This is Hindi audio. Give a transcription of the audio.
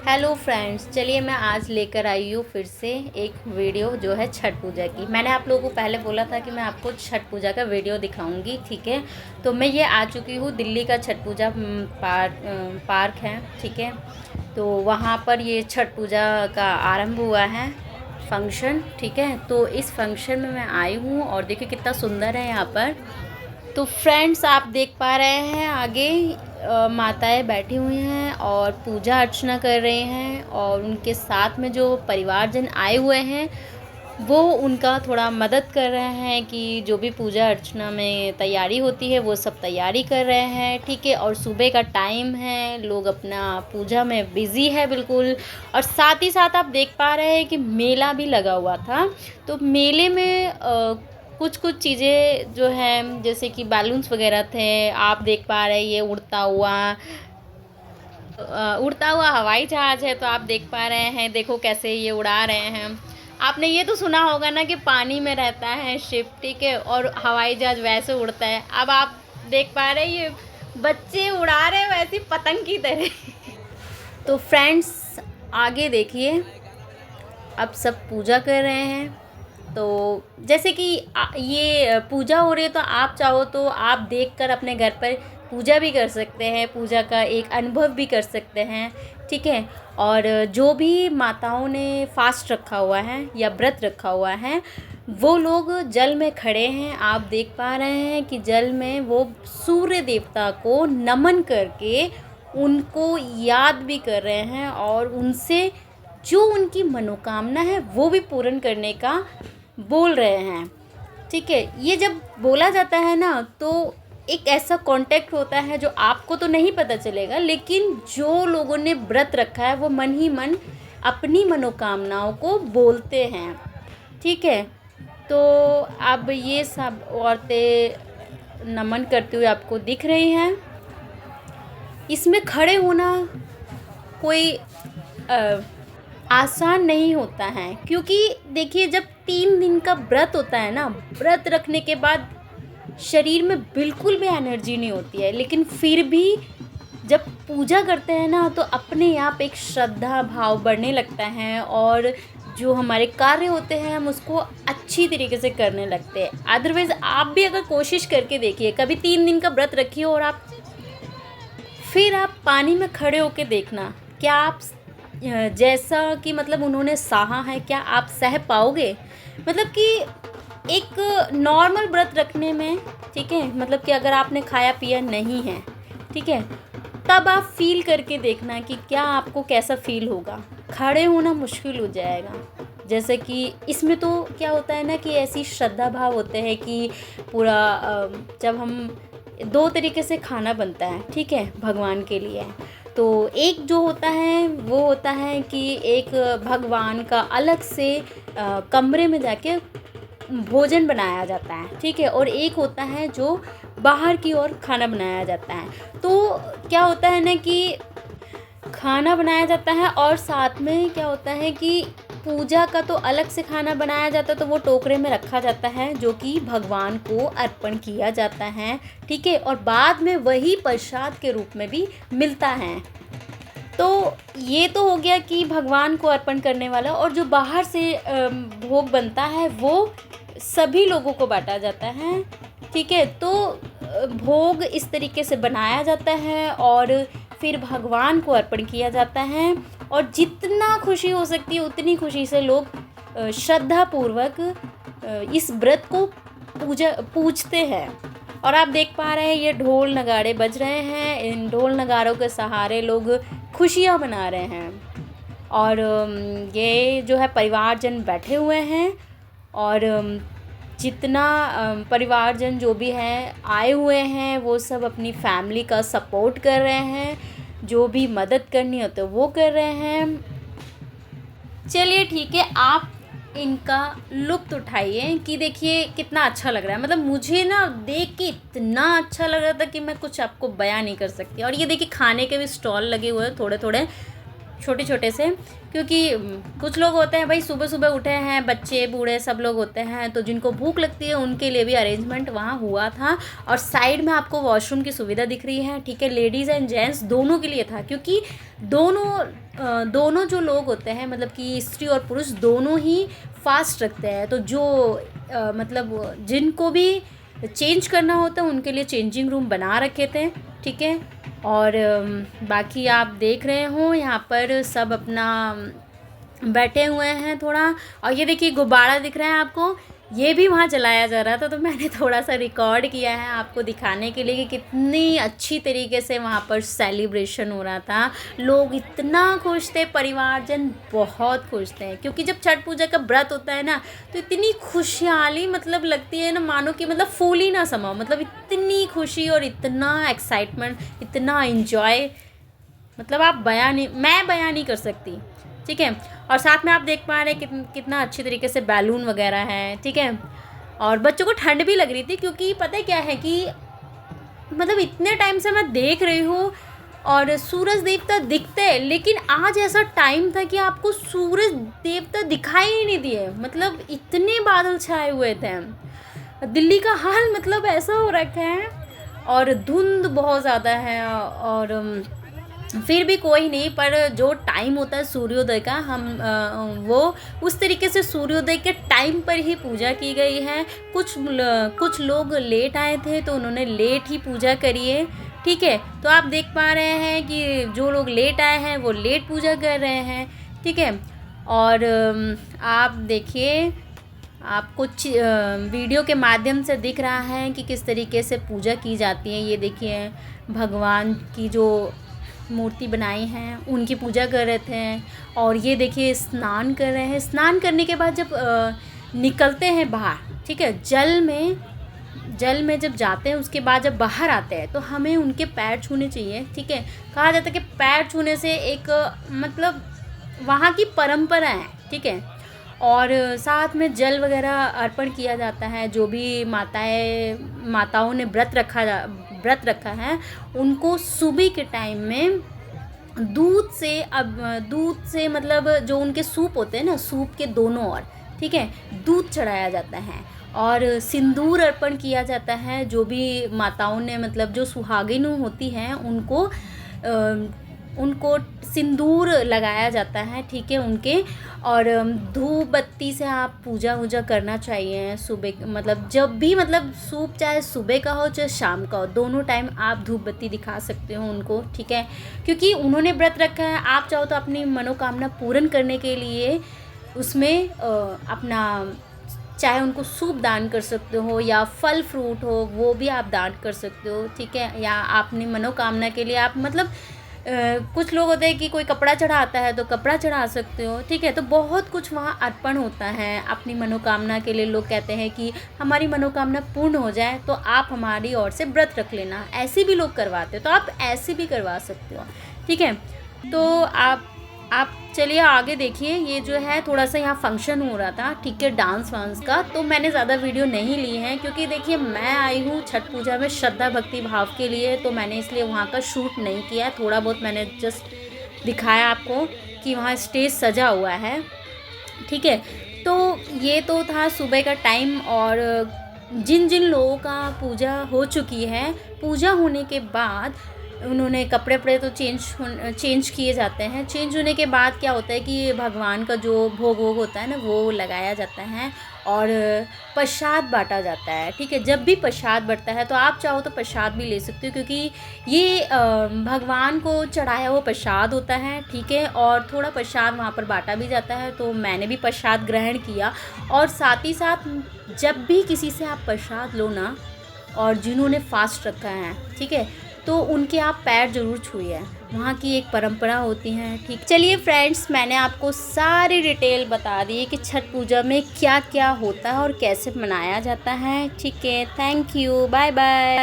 हेलो फ्रेंड्स, चलिए मैं आज लेकर आई हूँ फिर से एक वीडियो जो है छठ पूजा की। मैंने आप लोगों को पहले बोला था कि मैं आपको छठ पूजा का वीडियो दिखाऊंगी, ठीक है। तो मैं ये आ चुकी हूँ दिल्ली का छठ पूजा पार्क है, ठीक है। तो वहाँ पर ये छठ पूजा का आरंभ हुआ है फंक्शन, ठीक है। तो इस फंक्शन में मैं आई हूँ और देखिए कितना सुंदर है यहाँ पर। तो फ्रेंड्स, आप देख पा रहे हैं आगे माताएं बैठी हुई हैं और पूजा अर्चना कर रही हैं, और उनके साथ में जो परिवारजन आए हुए हैं वो उनका थोड़ा मदद कर रहे हैं कि जो भी पूजा अर्चना में तैयारी होती है वो सब तैयारी कर रहे हैं, ठीक है। और सुबह का टाइम है, लोग अपना पूजा में बिज़ी है बिल्कुल। और साथ ही साथ आप देख पा रहे हैं कि मेला भी लगा हुआ था। तो मेले में कुछ कुछ चीज़ें जो हैं जैसे कि बैलून्स वगैरह थे, आप देख पा रहे हैं ये उड़ता हुआ हवाई जहाज़ है। तो आप देख पा रहे हैं, देखो कैसे ये उड़ा रहे हैं। आपने ये तो सुना होगा ना कि पानी में रहता है शिप, ठीक है, और हवाई जहाज़ वैसे उड़ता है। अब आप देख पा रहे हैं ये बच्चे उड़ा रहे हैं वैसी पतंग की तरह। तो फ्रेंड्स, आगे देखिए, अब सब पूजा कर रहे हैं। तो जैसे कि ये पूजा हो रही है, तो आप चाहो तो आप देखकर अपने घर पर पूजा भी कर सकते हैं, पूजा का एक अनुभव भी कर सकते हैं, ठीक है। और जो भी माताओं ने फास्ट रखा हुआ है या व्रत रखा हुआ है, वो लोग जल में खड़े हैं। आप देख पा रहे हैं कि जल में वो सूर्य देवता को नमन करके उनको याद भी कर रहे हैं, और उनसे जो उनकी मनोकामना है वो भी पूर्ण करने का बोल रहे हैं, ठीक है। ये जब बोला जाता है ना, तो एक ऐसा कांटेक्ट होता है जो आपको तो नहीं पता चलेगा, लेकिन जो लोगों ने व्रत रखा है वो मन ही मन अपनी मनोकामनाओं को बोलते हैं, ठीक है। तो अब ये सब औरतें नमन करते हुए आपको दिख रही हैं। इसमें खड़े होना कोई आसान नहीं होता है, क्योंकि देखिए जब 3 दिन का व्रत होता है ना, व्रत रखने के बाद शरीर में बिल्कुल भी एनर्जी नहीं होती है, लेकिन फिर भी जब पूजा करते हैं ना, तो अपने आप एक श्रद्धा भाव बढ़ने लगता है, और जो हमारे कार्य होते हैं हम उसको अच्छी तरीके से करने लगते हैं। अदरवाइज़ आप भी अगर कोशिश करके देखिए, कभी 3 दिन का व्रत रखिए और फिर आप पानी में खड़े होके देखना, क्या आप जैसा कि मतलब उन्होंने सहा है, क्या आप सह पाओगे? मतलब कि एक नॉर्मल व्रत रखने में, ठीक है, मतलब कि अगर आपने खाया पिया नहीं है, ठीक है, तब आप फ़ील करके देखना कि क्या आपको कैसा फ़ील होगा। खड़े होना मुश्किल हो जाएगा। जैसे कि इसमें तो क्या होता है ना कि ऐसी श्रद्धा भाव होते हैं कि पूरा जब हम 2 तरीके से खाना बनता है, ठीक है, भगवान के लिए। तो एक जो होता है वो होता है कि एक भगवान का अलग से कमरे में जाके भोजन बनाया जाता है, ठीक है, और एक होता है जो बाहर की ओर खाना बनाया जाता है। तो क्या होता है ना कि खाना बनाया जाता है, और साथ में क्या होता है कि पूजा का तो अलग से खाना बनाया जाता है, तो वो टोकरे में रखा जाता है जो कि भगवान को अर्पण किया जाता है, ठीक है, और बाद में वही प्रसाद के रूप में भी मिलता है। तो ये तो हो गया कि भगवान को अर्पण करने वाला, और जो बाहर से भोग बनता है वो सभी लोगों को बांटा जाता है, ठीक है। तो भोग इस तरीके से बनाया जाता है और फिर भगवान को अर्पण किया जाता है, और जितना खुशी हो सकती है उतनी खुशी से लोग श्रद्धापूर्वक इस व्रत को पूजते हैं। और आप देख पा रहे हैं ये ढोल नगाड़े बज रहे हैं, इन ढोल नगाड़ों के सहारे लोग खुशियाँ मना रहे हैं। और ये जो है परिवारजन बैठे हुए हैं, और जितना परिवारजन जो भी हैं आए हुए हैं वो सब अपनी फैमिली का सपोर्ट कर रहे हैं, जो भी मदद करनी हो तो वो कर रहे हैं। चलिए ठीक है, आप इनका लुत्फ़ उठाइए कि देखिए कितना अच्छा लग रहा है। मतलब मुझे ना देख के इतना अच्छा लग रहा था कि मैं कुछ आपको बयां नहीं कर सकती। और ये देखिए खाने के भी स्टॉल लगे हुए हैं थोड़े थोड़े, छोटे छोटे से, क्योंकि कुछ लोग होते हैं भाई सुबह सुबह उठे हैं, बच्चे बूढ़े सब लोग होते हैं, तो जिनको भूख लगती है उनके लिए भी अरेंजमेंट वहाँ हुआ था। और साइड में आपको वॉशरूम की सुविधा दिख रही है, ठीक है, लेडीज़ एंड जेंट्स दोनों के लिए था, क्योंकि दोनों जो लोग होते हैं मतलब कि स्त्री और पुरुष दोनों ही फास्ट रखते हैं। तो जो मतलब जिनको भी चेंज करना होता है उनके लिए चेंजिंग रूम बना रखे थे, ठीक है। और बाकी आप देख रहे हो यहाँ पर सब अपना बैठे हुए हैं थोड़ा। और ये देखिए गुब्बारा दिख रहा है आपको, ये भी वहाँ जलाया जा रहा था, तो मैंने थोड़ा सा रिकॉर्ड किया है आपको दिखाने के लिए कि कितनी अच्छी तरीके से वहाँ पर सेलिब्रेशन हो रहा था। लोग इतना खुश थे, परिवारजन बहुत खुश थे, क्योंकि जब छठ पूजा का व्रत होता है ना तो इतनी खुशहाली मतलब लगती है ना, मानो कि मतलब फूल ही ना समाओ, मतलब इतनी खुशी और इतना एक्साइटमेंट, इतना इन्जॉय, मतलब मैं बयान नहीं कर सकती, ठीक है। और साथ में आप देख पा रहे हैं कितना अच्छी तरीके से बैलून वगैरह है, ठीक है। और बच्चों को ठंड भी लग रही थी, क्योंकि पता है क्या है कि मतलब इतने टाइम से मैं देख रही हूँ और सूरज देवता दिखते हैं, लेकिन आज ऐसा टाइम था कि आपको सूरज देवता दिखाई ही नहीं दिए, मतलब इतने बादल छाए हुए थे। दिल्ली का हाल मतलब ऐसा हो रखा है, और धुंध बहुत ज़्यादा है। और फिर भी कोई नहीं, पर जो टाइम होता है सूर्योदय का, वो उस तरीके से सूर्योदय के टाइम पर ही पूजा की गई है। कुछ लोग लेट आए थे तो उन्होंने लेट ही पूजा करी है, ठीक है। तो आप देख पा रहे हैं कि जो लोग लेट आए हैं वो लेट पूजा कर रहे हैं, ठीक है। और आप देखिए, आप कुछ वीडियो के माध्यम से दिख रहा है कि किस तरीके से पूजा की जाती है। ये देखिए भगवान की जो मूर्ति बनाई हैं उनकी पूजा कर रहे थे। और ये देखिए स्नान कर रहे हैं, स्नान करने के बाद जब निकलते हैं बाहर, ठीक है, जल में जब जाते हैं उसके बाद जब बाहर आते हैं तो हमें उनके पैर छूने चाहिए, ठीक है। कहा जाता है कि पैर छूने से एक मतलब वहाँ की परंपरा है, ठीक है। और साथ में जल वगैरह अर्पण किया जाता है। जो भी माताओं ने व्रत रखा है उनको सुबह के टाइम में दूध से मतलब जो उनके सूप होते हैं ना, सूप के दोनों ओर, ठीक है, दूध चढ़ाया जाता है और सिंदूर अर्पण किया जाता है। जो भी माताओं ने मतलब जो सुहागिन होती हैं उनको सिंदूर लगाया जाता है, ठीक है, उनके। और धूप बत्ती से आप पूजा वूजा करना चाहिए सुबह, मतलब जब भी मतलब सूप चाहे सुबह का हो चाहे शाम का हो, दोनों टाइम आप धूप बत्ती दिखा सकते हो उनको, ठीक है। क्योंकि उन्होंने व्रत रखा है, आप चाहो तो अपनी मनोकामना पूर्ण करने के लिए उसमें अपना चाहे उनको सूप दान कर सकते हो या फल फ्रूट हो वो भी आप दान कर सकते हो, ठीक है। या अपनी मनोकामना के लिए आप मतलब कुछ लोग होते हैं कि कोई कपड़ा चढ़ाता है तो कपड़ा चढ़ा सकते हो, ठीक है। तो बहुत कुछ वहाँ अर्पण होता है अपनी मनोकामना के लिए। लोग कहते हैं कि हमारी मनोकामना पूर्ण हो जाए तो आप हमारी ओर से व्रत रख लेना, ऐसे भी लोग करवाते हो, तो आप ऐसे भी करवा सकते हो, ठीक है। तो आप चलिए आगे देखिए। ये जो है थोड़ा सा यहाँ फंक्शन हो रहा था, ठीक है, डांस वांस का, तो मैंने ज़्यादा वीडियो नहीं ली है क्योंकि देखिए मैं आई हूँ छठ पूजा में श्रद्धा भक्ति भाव के लिए, तो मैंने इसलिए वहाँ का शूट नहीं किया। थोड़ा बहुत मैंने जस्ट दिखाया आपको कि वहाँ स्टेज सजा हुआ है, ठीक है। तो ये तो था सुबह का टाइम। और जिन जिन लोगों का पूजा हो चुकी है, पूजा होने के बाद उन्होंने कपड़े तो चेंज किए जाते हैं। चेंज होने के बाद क्या होता है कि भगवान का जो भोग होता है ना वो लगाया जाता है और प्रसाद बांटा जाता है, ठीक है। जब भी प्रसाद बढ़ता है तो आप चाहो तो प्रसाद भी ले सकते हो, क्योंकि ये भगवान को चढ़ाया हुआ प्रसाद होता है, ठीक है। और थोड़ा प्रसाद वहाँ पर बांटा भी जाता है, तो मैंने भी प्रसाद ग्रहण किया। और साथ ही साथ जब भी किसी से आप प्रसाद लो ना, और जिन्होंने फास्ट रखा है, ठीक है, तो उनके आप पैर ज़रूर छुइए, वहाँ की एक परंपरा होती है, ठीक। चलिए फ्रेंड्स, मैंने आपको सारी डिटेल बता दी कि छठ पूजा में क्या क्या होता है और कैसे मनाया जाता है, ठीक है। Thank you, bye bye.